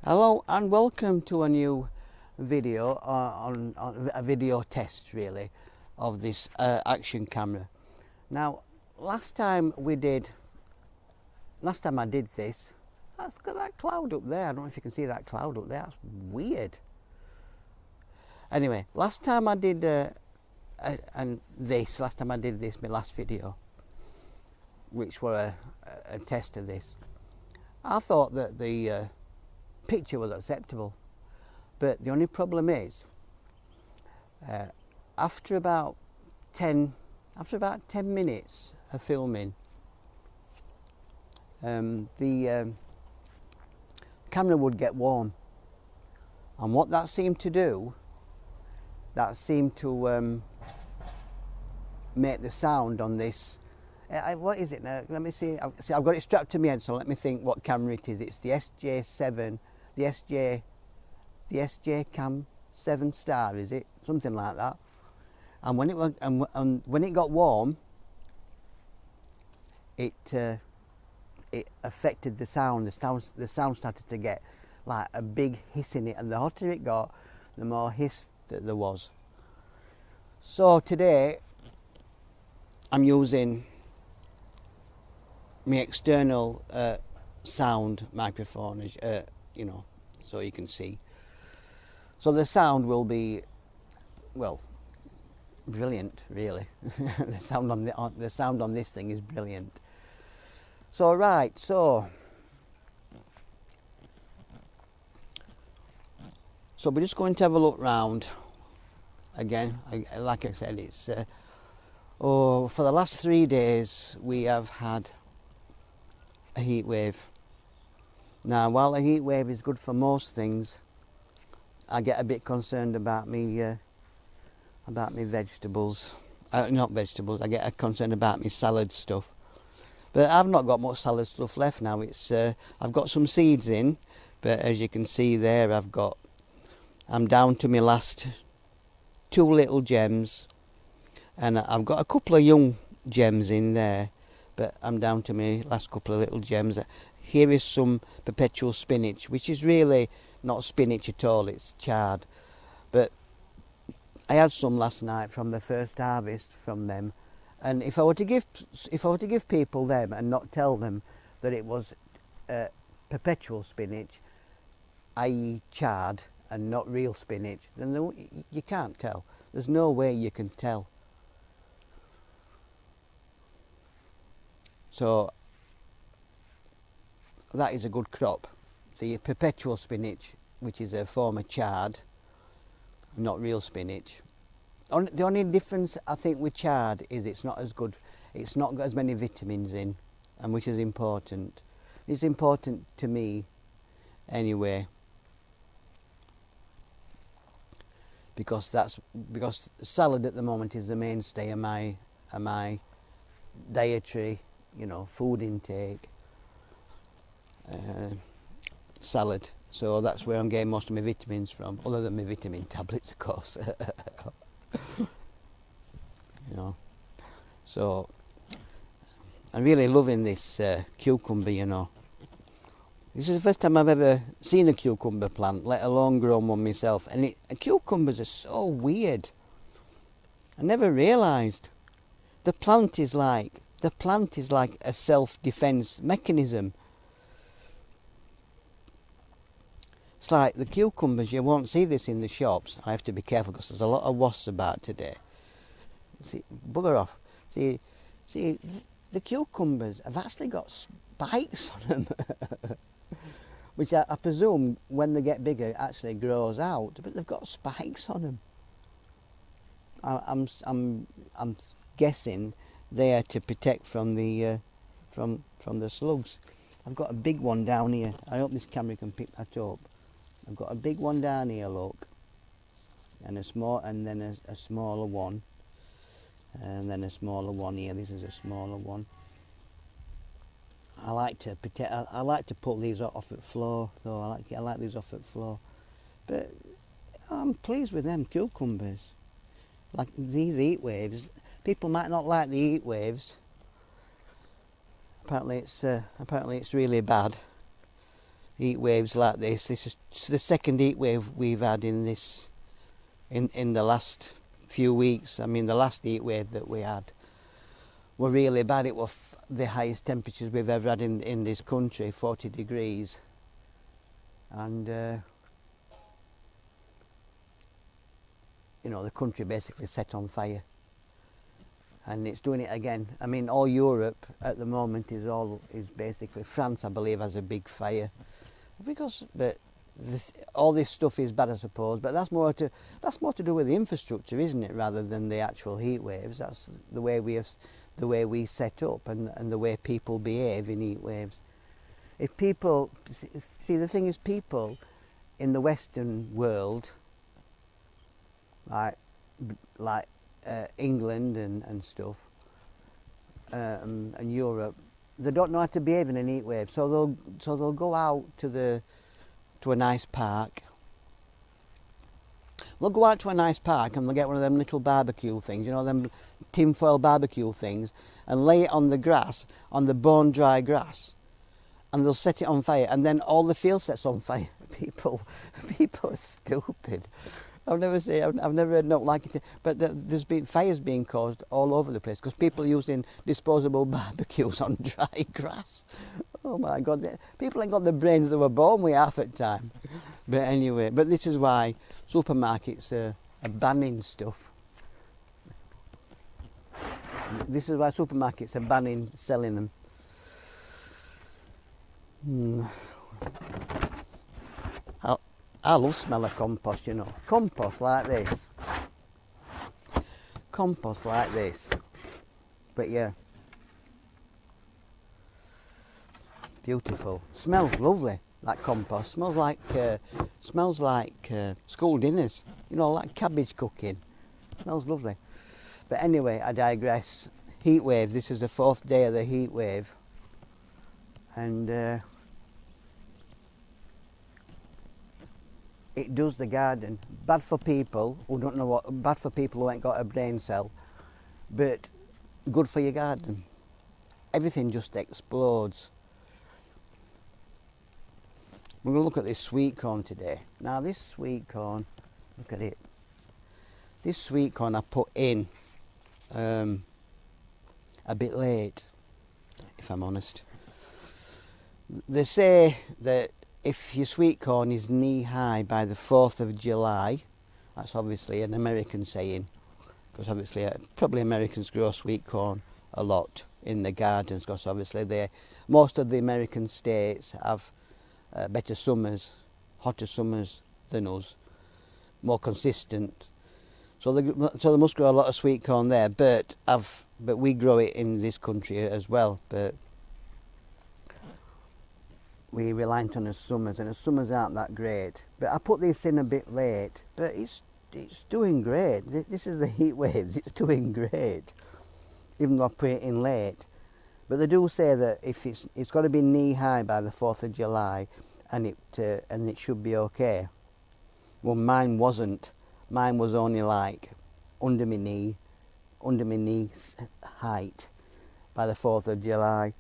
Hello and welcome to a new video on a video test really of this action camera. Now last time I did this, that's got that cloud up there. I don't know if you can see that cloud up there. That's weird. Anyway, last time I did my last video, which were a test of this, I thought that the picture was acceptable, but the only problem is after about 10 minutes of filming, the camera would get warm, and what that seemed to do, make the sound on this. What is it now? Let me see. I've got it strapped to my head, so let me think what camera it is. It's the SJ7, the SJ Cam 7 Star, is it? Something like that. And when it got warm, it affected the sound. The sound started to get like a big hiss in it, and the hotter it got, the more hiss that there was. So today I'm using my external sound microphone, so you can see. So the sound will be, well, brilliant, really. the sound on this thing is brilliant. So right, so we're just going to have a look round again. Like I said, it's for the last 3 days we have had a heat wave. Now, while a heat wave is good for most things, I get a bit concerned about me vegetables. Not vegetables. I get concerned about me salad stuff. But I've not got much salad stuff left now. I've got some seeds in, but as you can see there, I'm down to my last 2 little gems, and I've got a couple of young gems in there, but I'm down to my last couple of little gems. Here is some perpetual spinach, which is really not spinach at all, it's chard. But I had some last night from the first harvest from them, and if I were to give people them and not tell them that it was perpetual spinach, i.e. chard, and not real spinach, then you can't tell. There's no way you can tell. So that is a good crop. The perpetual spinach, which is a form of chard, not real spinach. The only difference I think with chard is it's not as good. It's not got as many vitamins in, and which is important. It's important to me anyway, because salad at the moment is the mainstay of my dietary, food intake. Salad, so that's where I'm getting most of my vitamins from, other than my vitamin tablets, of course. So I'm really loving this cucumber. This is the first time I've ever seen a cucumber plant, let alone grown one myself, and cucumbers are so weird. I never realised the plant is like a self-defense mechanism. It's like the cucumbers, you won't see this in the shops. I have to be careful because there's a lot of wasps about today. See, bugger off. See, the cucumbers have actually got spikes on them, which I presume when they get bigger actually grows out, but they've got spikes on them. I'm guessing they are to protect from the slugs. I've got a big one down here. I hope this camera can pick that up. I've got a big one down here, look, and then a smaller one, and then a smaller one here. This is a smaller one. I like to pull these off at floor, though. I like these off at floor, but I'm pleased with them cucumbers. Like these heat waves, people might not like the heat waves. Apparently it's really bad. heat waves like this. This is the second heat wave we've had in the last few weeks. I mean, the last heat wave that we had were really bad. It was the highest temperatures we've ever had in this country, 40 degrees. And you know, the country basically set on fire, and it's doing it again. I mean, all Europe at the moment is basically, France, I believe, has a big fire, but all this stuff is bad, I suppose. But that's more to do with the infrastructure, isn't it, rather than the actual heat waves. That's the way we set up and the way people behave in heat waves. If people see, the thing is, people in the Western world, like England and stuff, and Europe, they don't know how to behave in a heat wave. So they'll go out to a nice park. They'll go out to a nice park and they'll get one of them little barbecue things, you know, them tinfoil barbecue things, and lay it on the grass, on the bone dry grass, and they'll set it on fire, and then all the field sets on fire. People are stupid. I've never heard nothing like it. But there's been fires being caused all over the place because people are using disposable barbecues on dry grass. Oh my God, people ain't got the brains they were born with half at time. But anyway, this is why supermarkets are banning stuff. This is why supermarkets are banning selling them. I love smell of compost, you know. Compost like this. But yeah. Beautiful. Smells lovely, like compost. Smells like school dinners. You know, like cabbage cooking. Smells lovely. But anyway, I digress. Heat wave. This is the 4th day of the heat wave. And it does the garden. Bad for people who don't know what, bad for people who ain't got a brain cell, but good for your garden. Everything just explodes. We're going to look at this sweet corn today. Now this sweet corn, look at it. This sweet corn I put in a bit late, if I'm honest. They say that if your sweet corn is knee high by the 4th of July, that's obviously an American saying, because obviously probably Americans grow sweet corn a lot in the gardens, because obviously most of the American states have better summers, hotter summers than us, more consistent. So they must grow a lot of sweet corn there, but we grow it in this country as well. But we reliant on the summers, and the summers aren't that great. But I put this in a bit late, but it's doing great. This is the heat waves. It's doing great, even though I put it in late. But they do say that if it's got to be knee high by the 4th of July, and it should be okay. Well, mine wasn't. Mine was only like under my knee height by the 4th of July.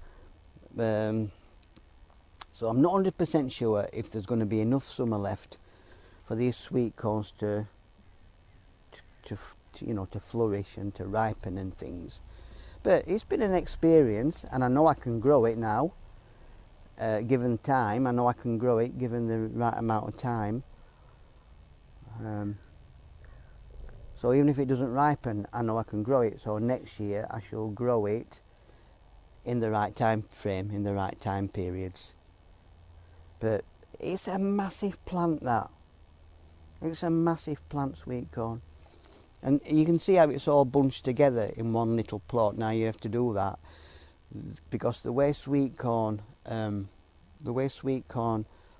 So I'm not 100% sure if there's going to be enough summer left for these sweet corns to flourish and to ripen and things. But it's been an experience, and I know I can grow it now, given time. I know I can grow it given the right amount of time. So even if it doesn't ripen, I know I can grow it. So next year I shall grow it in the right time frame, in the right time periods. But it's a massive plant, that. It's a massive plant, sweet corn. And you can see how it's all bunched together in one little plot. Now you have to do that because the way sweet corn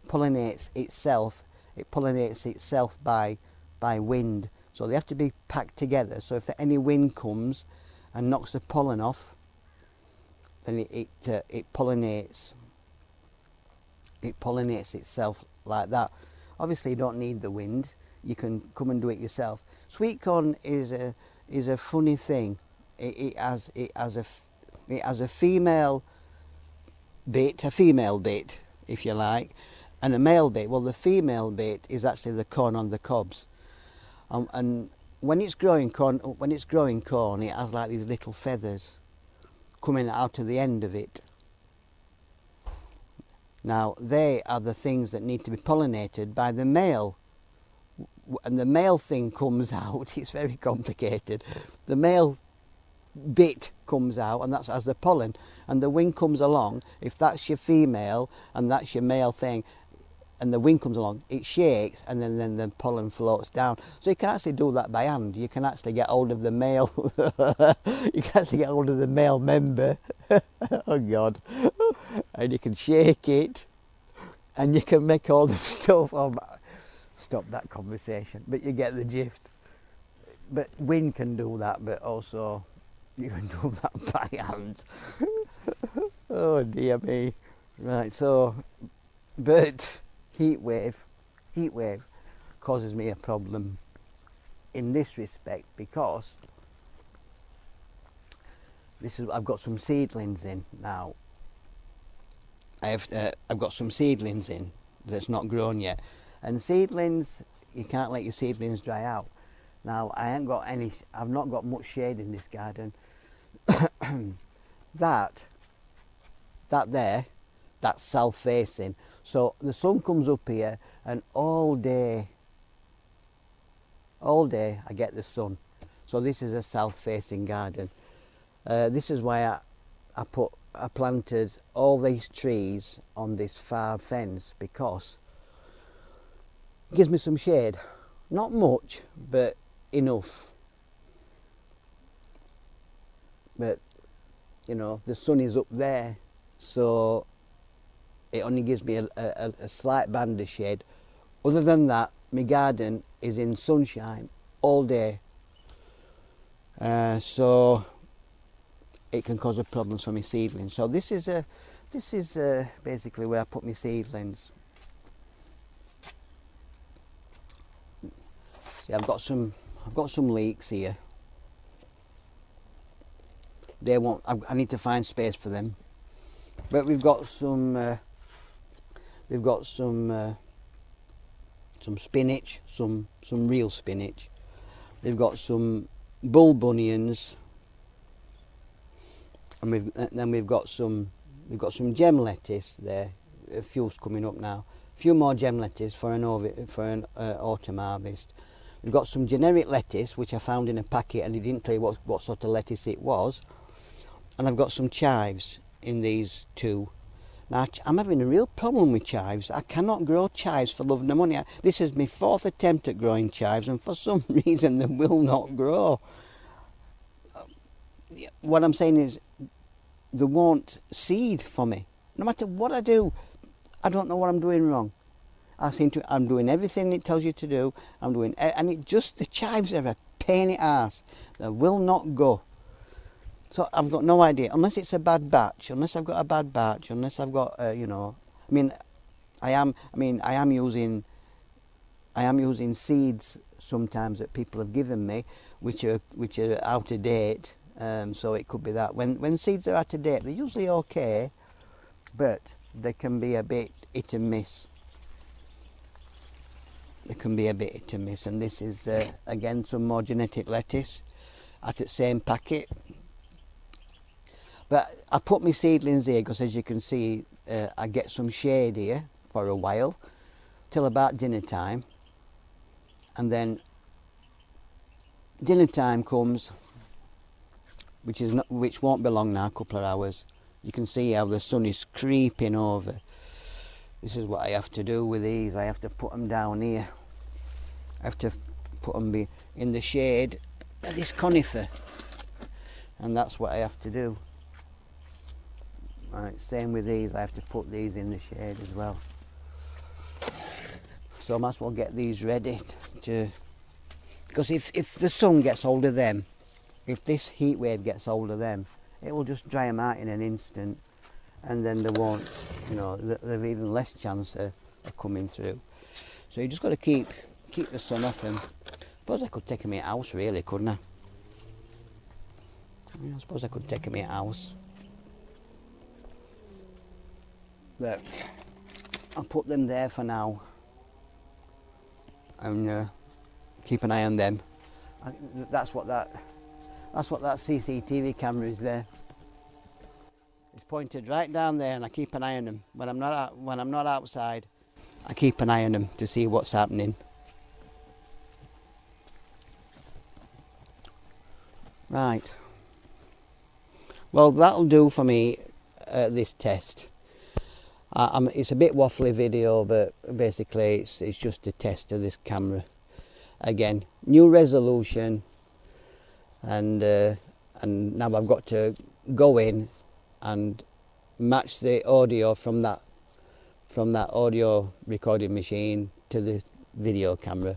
pollinates itself, it pollinates itself by wind. So they have to be packed together. So if any wind comes and knocks the pollen off, then it pollinates. It pollinates itself like that. Obviously, you don't need the wind. You can come and do it yourself. Sweet corn is a funny thing. It has a female bit, if you like, and a male bit. Well, the female bit is actually the corn on the cobs, and when it's growing corn, it has like these little feathers coming out of the end of it. Now, they are the things that need to be pollinated by the male. And the male thing comes out, it's very complicated. The male bit comes out, and that's as the pollen. And the wing comes along, if that's your female and that's your male thing, and the wing comes along, it shakes, and then the pollen floats down. So you can actually do that by hand. You can actually get hold of the male, you can actually get hold of the male member, oh God, and you can shake it, and you can make all the stuff. Stop that conversation, but you get the gist. But wind can do that, but also you can do that by hand. Oh dear me. Right, so, but heat wave causes me a problem in this respect, because I've got some seedlings in now. I've got some seedlings in that's not grown yet, and seedlings, you can't let your seedlings dry out. Now I've not got much shade in this garden. that's south facing, so the sun comes up here, and all day I get the sun. So this is a south facing garden. This is why I planted all these trees on this far fence, because it gives me some shade. Not much, but enough. But you know, the sun is up there, so it only gives me a slight band of shade. Other than that, my garden is in sunshine all day, so it can cause a problem for my seedlings. So this is basically where I put my seedlings. See, I've got some leeks here. I need to find space for them. But we've got some spinach, some real spinach. We've got some bulb onions, and then we've got some gem lettuce there. A few's coming up now. A few more gem lettuce for an autumn harvest. We've got some generic lettuce, which I found in a packet, and it didn't tell you what sort of lettuce it was. And I've got some chives in these two. Now, I'm having a real problem with chives. I cannot grow chives for love nor money. This is my fourth attempt at growing chives, and for some reason they will not grow. What I'm saying is, they won't seed for me. No matter what I do, I don't know what I'm doing wrong. I'm doing everything it tells you to do. And the chives are a pain in the arse. They will not go. So I've got no idea, unless it's a bad batch, unless I've got I am using seeds sometimes that people have given me, which are out of date. So it could be that when seeds are out of date, they're usually okay, but they can be a bit hit and miss. And this is again some more genetic lettuce at the same packet. But I put my seedlings here because, as you can see, I get some shade here for a while, till about dinner time, and then dinner time comes, which won't be long now, a couple of hours. You can see how the sun is creeping over. This is what I have to do with these. I have to put them down here. I have to put them in the shade of this conifer, and that's what I have to do. Right, same with these. I have to put these in the shade as well. So I might as well get these ready because if the sun gets hold of them, if this heat wave gets hold of them, it will just dry them out in an instant, and then they won't, they've even less chance of coming through. So you just got to keep the sun off them. I suppose I could take them in the house, really, couldn't I? I suppose I could take them in the house. But I'll put them there for now and keep an eye on them. That's what that CCTV camera is there. It's pointed right down there, and I keep an eye on them when I'm not outside. I keep an eye on them to see what's happening. Right. Well, that'll do for me this test. It's a bit waffly video, but basically it's just a test of this camera. Again, new resolution, and now I've got to go in and match the audio from that audio recording machine to the video camera.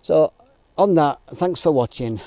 So on that, thanks for watching.